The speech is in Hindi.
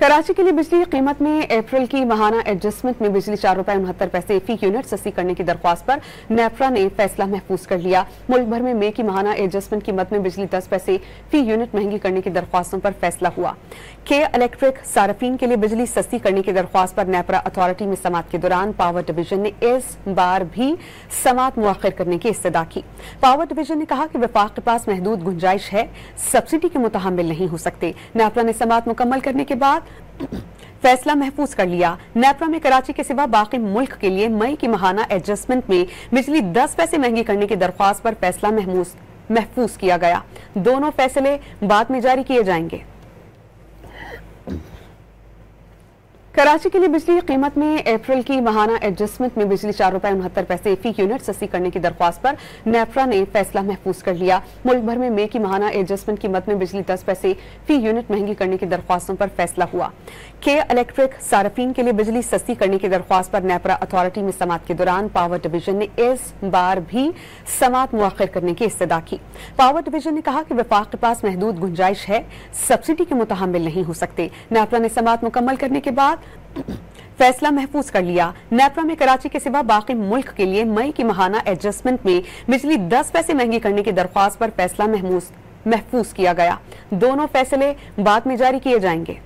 कराची के लिए बिजली की कीमत में अप्रैल की माहाना एडजस्टमेंट में बिजली ₹4.69 फी यूनिट सस्ती करने की दरख्वास्त पर नेपरा ने फैसला महफूज कर लिया। मुल्क भर में मई की माहाना एडजस्टमेंट कीमत में बिजली 10 पैसे फी यूनिट महंगी करने की दरख्वास्तों पर फैसला हुआ। के इलेक्ट्रिक सार्फिन के लिए बिजली सस्ती करने की दरख्वास्त पर नेपरा अथॉरिटी में समाअत के दौरान पावर डिवीजन ने इस बार भी समाअत मुअख्खर करने की इस्तदा की। पावर डिवीजन ने कहा कि वफाक के पास महदूद गुंजाइश है, सब्सिडी के मुतहम्मिल नहीं हो सकते। नेपरा ने समाअत मुकम्मल करने के बाद फैसला महफूज कर लिया। नेपरा में कराची के सिवा बाकी मुल्क के लिए मई की माहाना एडजस्टमेंट में बिजली 10 पैसे महंगी करने की दरख्वास्त पर फैसला महफूज किया गया। दोनों फैसले बाद में जारी किए जाएंगे। कराची के लिए बिजली की कीमत में अप्रैल की माहाना एडजस्टमेंट में बिजली ₹4.69 फी यूनिट सस्ती करने की दरख्वास्त पर नेपरा ने फैसला महफूज कर लिया। मुल्क भर में मई की माहाना एडजस्टमेंट कीमत में बिजली 10 पैसे फी यूनिट महंगी करने की दरख्वास्तों पर फैसला हुआ। के इलेक्ट्रिक सार्फिन के लिए बिजली सस्ती करने की दरख्वास्त पर नेपरा अथॉरिटी में समाअत के दौरान पावर डिवीजन ने इस बार भी समाअत मुअख्खर करने की इस्तदा की। पावर डिवीजन ने कहा कि वफाक के पास महदूद गुंजाइश है, सब्सिडी के मुतहम्मिल नहीं हो सकते। नेपरा ने समाअत मुकम्मल करने के बाद फैसला महफूज कर लिया। नेपरा में कराची के सिवा बाकी मुल्क के लिए मई की माहाना एडजस्टमेंट में बिजली 10 पैसे महंगी करने की दरख्वास्त पर फैसला महफूज किया गया। दोनों फैसले बाद में जारी किए जाएंगे।